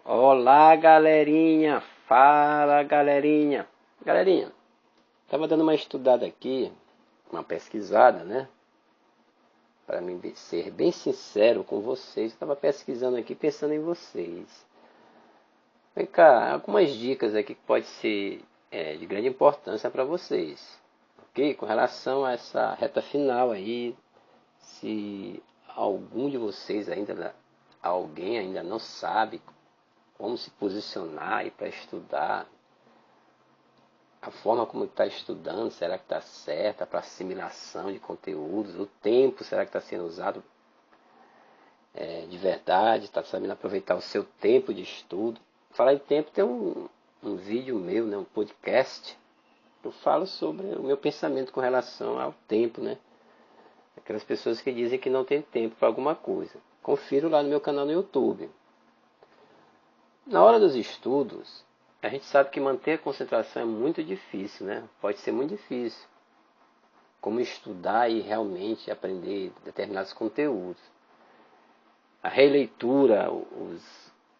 Olá, galerinha. Fala, galerinha. Galerinha, tava dando uma estudada aqui, uma pesquisada, né? Para mim ser bem sincero com vocês, eu tava pesquisando aqui pensando em vocês. Vem cá, algumas dicas aqui que pode ser de grande importância para vocês, ok? Com relação a essa reta final aí, se algum de vocês alguém ainda não sabe como se posicionar para estudar, a forma como está estudando, será que está certa para assimilação de conteúdos, o tempo, será que está sendo usado de verdade, está sabendo aproveitar o seu tempo de estudo. Falar em tempo, tem um vídeo meu, né, um podcast, eu falo sobre o meu pensamento com relação ao tempo, né? Aquelas pessoas que dizem que não tem tempo para alguma coisa. Confiro lá no meu canal no YouTube. Na hora dos estudos, a gente sabe que manter a concentração é muito difícil, né? Pode ser muito difícil. Como estudar e realmente aprender determinados conteúdos. A releitura,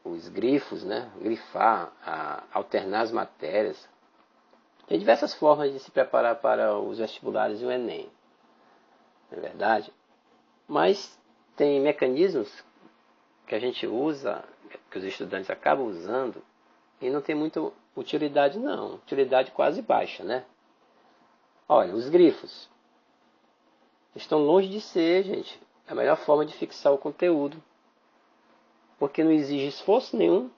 os grifos, né? Grifar, alternar as matérias. Tem diversas formas de se preparar para os vestibulares e o Enem. Não é verdade? Mas tem mecanismos que a gente usa, que os estudantes acabam usando, e não tem muita utilidade não, utilidade quase baixa, né? Olha, os grifos estão longe de ser, gente, a melhor forma de fixar o conteúdo, porque não exige esforço nenhum.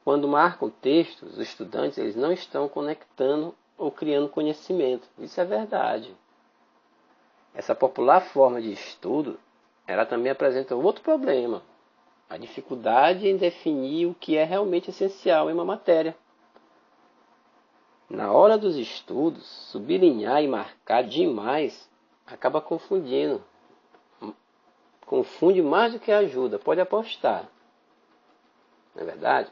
Quando marcam textos, os estudantes eles não estão conectando ou criando conhecimento, isso é verdade. Essa popular forma de estudo, ela também apresenta outro problema, a dificuldade em definir o que é realmente essencial em uma matéria. Na hora dos estudos, sublinhar e marcar demais acaba confundindo. Confunde mais do que ajuda, pode apostar. Não é verdade?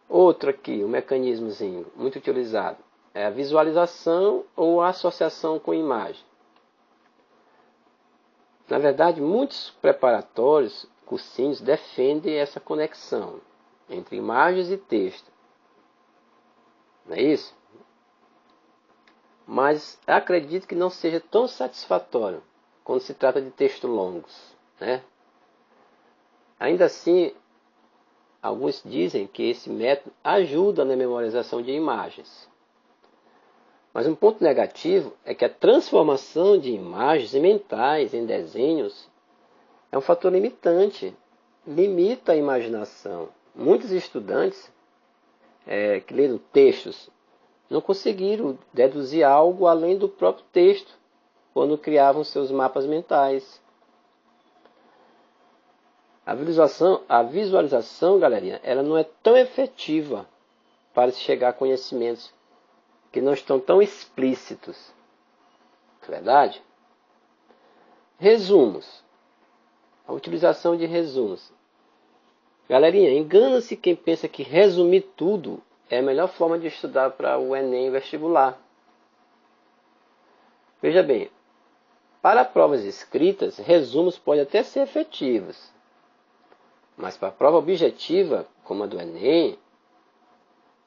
Outro aqui, um mecanismozinho muito utilizado, é a visualização ou a associação com imagem. Na verdade, muitos preparatórios, cursinhos, defendem essa conexão entre imagens e texto. Não é isso? Mas acredito que não seja tão satisfatório quando se trata de textos longos, né? Ainda assim, alguns dizem que esse método ajuda na memorização de imagens. Mas um ponto negativo é que a transformação de imagens mentais em desenhos é um fator limitante, limita a imaginação. Muitos estudantes que leram textos não conseguiram deduzir algo além do próprio texto quando criavam seus mapas mentais. A visualização, galerinha, ela não é tão efetiva para se chegar a conhecimentos que não estão tão explícitos. É verdade? Resumos. A utilização de resumos. Galerinha, engana-se quem pensa que resumir tudo é a melhor forma de estudar para o Enem vestibular. Veja bem, para provas escritas, resumos podem até ser efetivos. Mas para a prova objetiva, como a do Enem,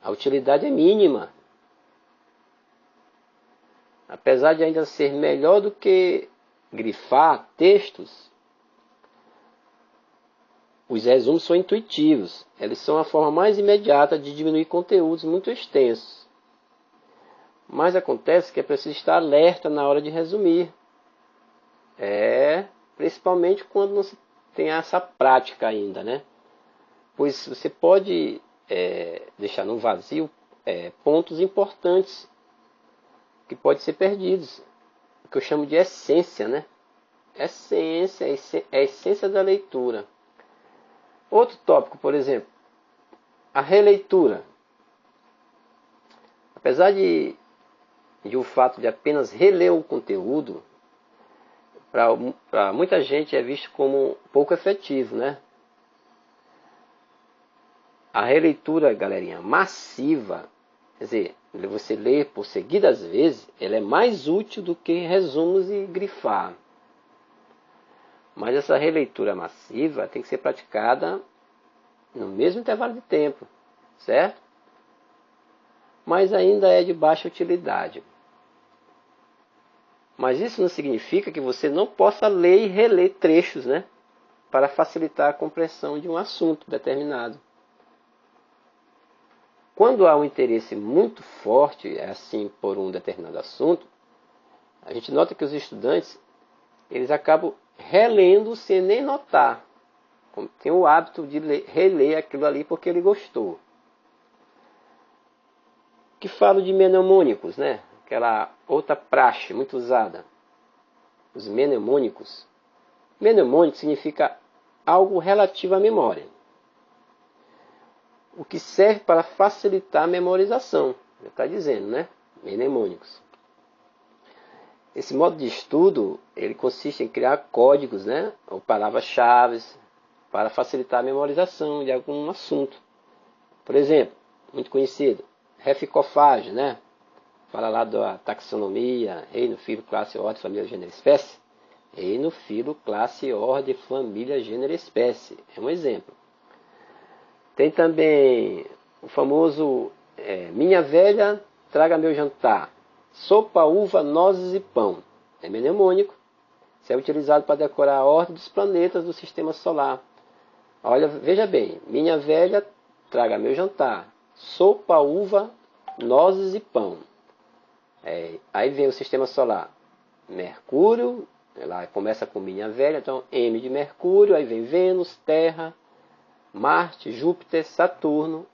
a utilidade é mínima. Apesar de ainda ser melhor do que grifar textos, os resumos são intuitivos. Eles são a forma mais imediata de diminuir conteúdos muito extensos. Mas acontece que é preciso estar alerta na hora de resumir. Principalmente quando não se tem essa prática ainda, né? Pois você pode deixar no vazio pontos importantes que podem ser perdidos. O que eu chamo de essência, né? Essência, é a essência da leitura. Outro tópico, por exemplo, a releitura. Apesar de o fato de apenas reler o conteúdo, para muita gente é visto como pouco efetivo, né? A releitura, galerinha, massiva, quer dizer, você ler por seguidas vezes, ela é mais útil do que resumos e grifar. Mas essa releitura massiva tem que ser praticada no mesmo intervalo de tempo, certo? Mas ainda é de baixa utilidade. Mas isso não significa que você não possa ler e reler trechos, né? Para facilitar a compreensão de um assunto determinado. Quando há um interesse muito forte, assim, por um determinado assunto, a gente nota que os estudantes, eles acabam relendo sem nem notar. Tem o hábito de reler aquilo ali porque ele gostou. Que falo de mnemônicos, né? Aquela outra praxe muito usada. Os mnemônicos. Mnemônico significa algo relativo à memória. O que serve para facilitar a memorização. Já está dizendo, né? Mnemônicos. Esse modo de estudo, ele consiste em criar códigos, né? Ou palavras-chave para facilitar a memorização de algum assunto. Por exemplo, muito conhecido, reficofágio, né? Fala lá da taxonomia, reino, filo, classe, ordem, família, gênero, espécie. Reino, filo, classe, ordem, família, gênero, espécie. É um exemplo. Tem também o famoso minha velha, traga meu jantar. Sopa, uva, nozes e pão. É mnemônico. Isso é utilizado para decorar a ordem dos planetas do sistema solar. Olha, veja bem. Minha velha, traga meu jantar. Sopa, uva, nozes e pão. Aí vem o sistema solar. Mercúrio, ela começa com minha velha, então M de Mercúrio, aí vem Vênus, Terra, Marte, Júpiter, Saturno,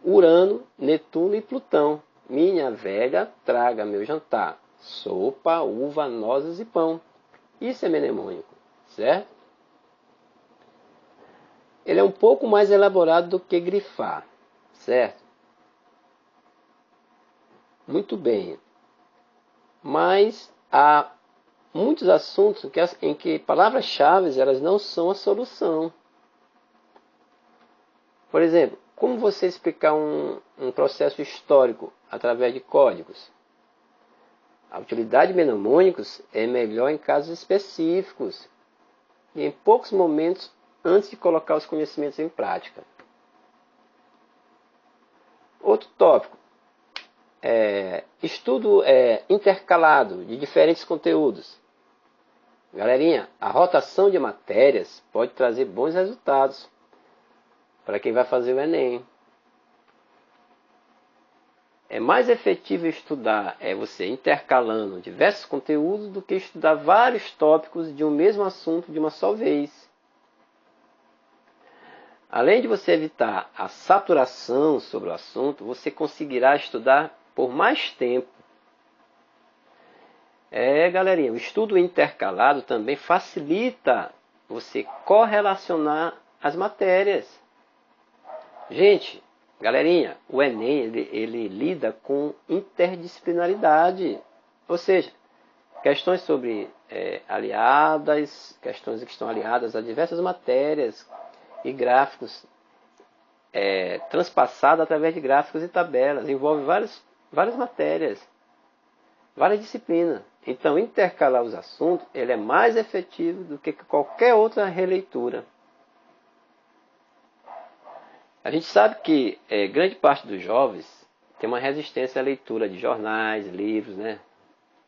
Urano, Netuno e Plutão. Minha velha, traga meu jantar. Sopa, uva, nozes e pão. Isso é mnemônico, certo? Ele é um pouco mais elaborado do que grifar, certo? Muito bem. Mas há muitos assuntos em que palavras-chave elas não são a solução. Por exemplo, como você explicar um processo histórico através de códigos? A utilidade de mnemônicos é melhor em casos específicos e em poucos momentos antes de colocar os conhecimentos em prática. Outro tópico. Estudo intercalado de diferentes conteúdos. Galerinha, a rotação de matérias pode trazer bons resultados para quem vai fazer o Enem. É mais efetivo estudar você intercalando diversos conteúdos do que estudar vários tópicos de um mesmo assunto de uma só vez. Além de você evitar a saturação sobre o assunto, você conseguirá estudar por mais tempo. Galerinha, o estudo intercalado também facilita você correlacionar as matérias. Gente, galerinha, o Enem ele lida com interdisciplinaridade, ou seja, questões sobre questões que estão aliadas a diversas matérias e gráficos, transpassados através de gráficos e tabelas, envolve várias matérias, várias disciplinas. Então, intercalar os assuntos ele é mais efetivo do que qualquer outra releitura. A gente sabe que grande parte dos jovens tem uma resistência à leitura de jornais, livros, né?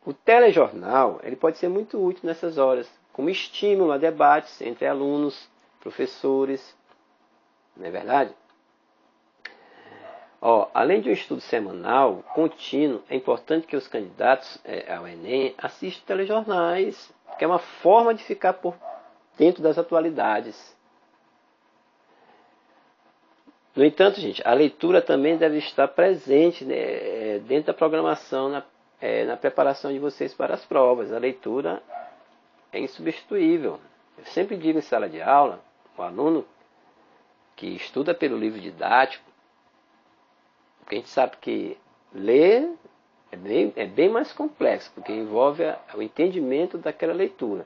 O telejornal ele pode ser muito útil nessas horas, como estímulo a debates entre alunos, professores, não é verdade? Além de um estudo semanal, contínuo, é importante que os candidatos ao Enem assistam telejornais, que é uma forma de ficar por dentro das atualidades. No entanto, gente, a leitura também deve estar presente, né, dentro da programação, na preparação de vocês para as provas. A leitura é insubstituível. Eu sempre digo em sala de aula, o aluno que estuda pelo livro didático, porque a gente sabe que ler é bem mais complexo, porque envolve o entendimento daquela leitura.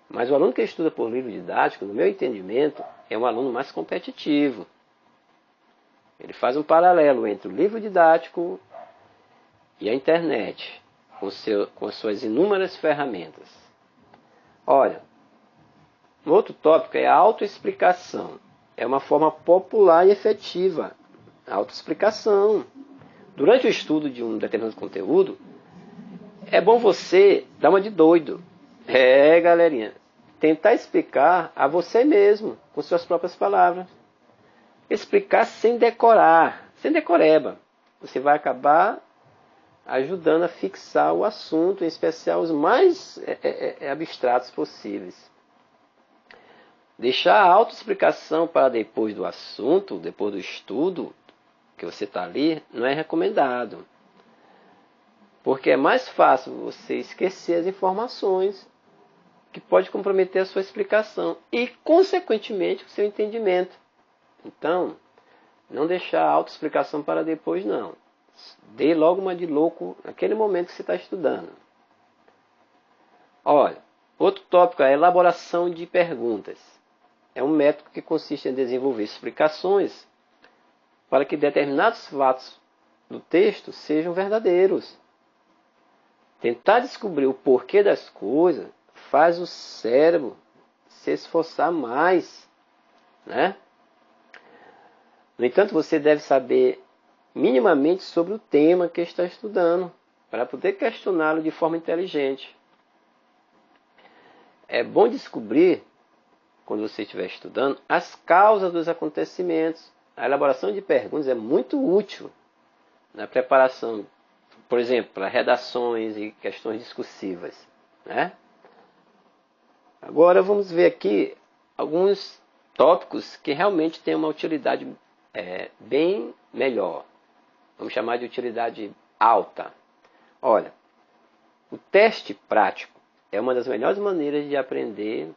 Mas o aluno que estuda por livro didático, no meu entendimento, é um aluno mais competitivo. Ele faz um paralelo entre o livro didático e a internet, com as suas inúmeras ferramentas. Olha, um outro tópico é a autoexplicação. É uma forma popular e efetiva. A autoexplicação. Durante o estudo de um determinado conteúdo, é bom você dar uma de doido. Galerinha, tentar explicar a você mesmo, com suas próprias palavras. Explicar sem decorar, sem decoreba. Você vai acabar ajudando a fixar o assunto, em especial os mais abstratos possíveis. Deixar a autoexplicação para depois do assunto, depois do estudo que você está ali, não é recomendado. Porque é mais fácil você esquecer as informações que pode comprometer a sua explicação e, consequentemente, o seu entendimento. Então, não deixar a autoexplicação para depois, não. Dê logo uma de louco naquele momento que você está estudando. Olha, outro tópico é a elaboração de perguntas. É um método que consiste em desenvolver explicações para que determinados fatos do texto sejam verdadeiros. Tentar descobrir o porquê das coisas faz o cérebro se esforçar mais, né? No entanto, você deve saber minimamente sobre o tema que está estudando, para poder questioná-lo de forma inteligente. É bom descobrir, quando você estiver estudando, as causas dos acontecimentos. A elaboração de perguntas é muito útil na preparação, por exemplo, para redações e questões discursivas, né? Agora vamos ver aqui alguns tópicos que realmente têm uma utilidade bem melhor. Vamos chamar de utilidade alta. Olha, o teste prático é uma das melhores maneiras de aprender,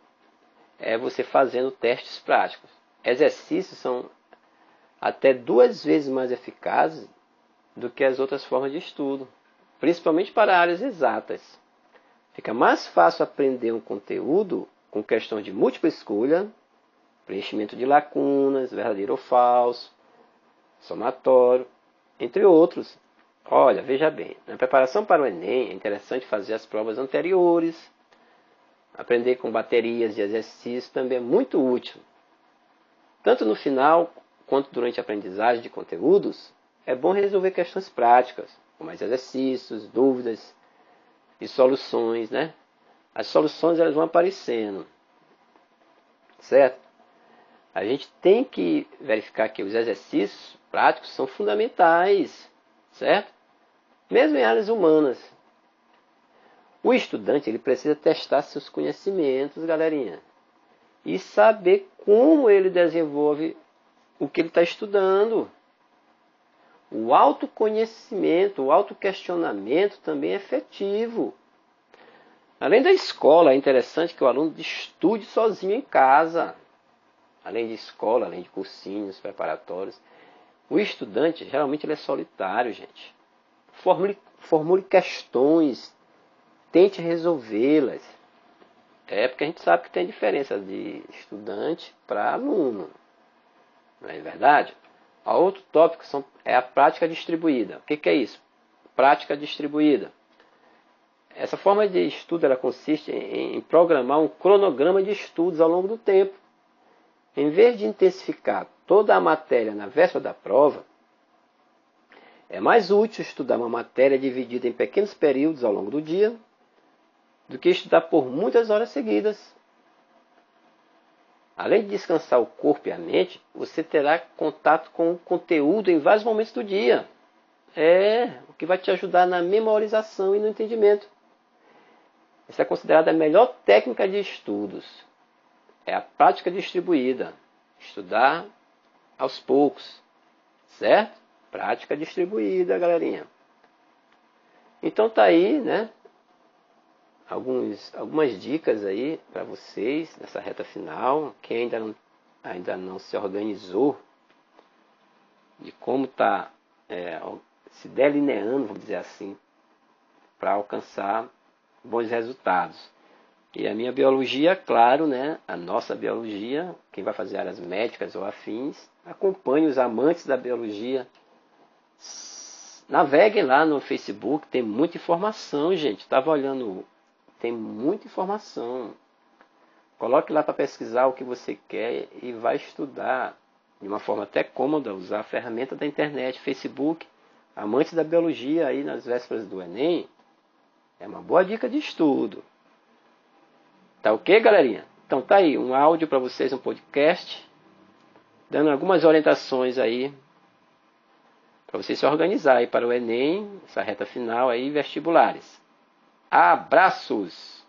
você fazendo testes práticos. Exercícios são até 2 vezes mais eficazes do que as outras formas de estudo, principalmente para áreas exatas. Fica mais fácil aprender um conteúdo com questões de múltipla escolha, preenchimento de lacunas, verdadeiro ou falso, somatório, entre outros. Olha, veja bem, na preparação para o Enem é interessante fazer as provas anteriores. Aprender com baterias de exercícios também é muito útil. Tanto no final quanto durante a aprendizagem de conteúdos, é bom resolver questões práticas, com mais exercícios, dúvidas e soluções, né? As soluções elas vão aparecendo, certo? A gente tem que verificar que os exercícios práticos são fundamentais, certo? Mesmo em áreas humanas. O estudante ele precisa testar seus conhecimentos, galerinha, e saber como ele desenvolve o que ele está estudando. O autoconhecimento, o autoquestionamento também é efetivo. Além da escola, é interessante que o aluno estude sozinho em casa. Além de escola, além de cursinhos preparatórios. O estudante, geralmente, ele é solitário, gente. Formule questões, tente resolvê-las. Porque a gente sabe que tem diferença de estudante para aluno. Não é verdade? Outro tópico é a prática distribuída. O que é isso? Prática distribuída. Essa forma de estudo ela consiste em programar um cronograma de estudos ao longo do tempo. Em vez de intensificar toda a matéria na véspera da prova, é mais útil estudar uma matéria dividida em pequenos períodos ao longo do dia do que estudar por muitas horas seguidas. Além de descansar o corpo e a mente, você terá contato com o conteúdo em vários momentos do dia. O que vai te ajudar na memorização e no entendimento. Essa é considerada a melhor técnica de estudos. É a prática distribuída. Estudar aos poucos. Certo? Prática distribuída, galerinha. Então tá aí, né? Algumas dicas aí para vocês nessa reta final. Quem ainda não se organizou de como está se delineando, vamos dizer assim, para alcançar bons resultados. E a minha biologia, claro, né? A nossa biologia, quem vai fazer áreas médicas ou afins, acompanhe os amantes da biologia. Naveguem lá no Facebook, tem muita informação, gente. Estava olhando, tem muita informação. Coloque lá para pesquisar o que você quer e vai estudar de uma forma até cômoda, usar a ferramenta da internet, Facebook, amantes da biologia aí nas vésperas do Enem. É uma boa dica de estudo. Tá ok, galerinha? Então tá aí, um áudio para vocês, um podcast, dando algumas orientações aí para vocês se organizarem para o Enem, essa reta final aí, vestibulares. Abraços!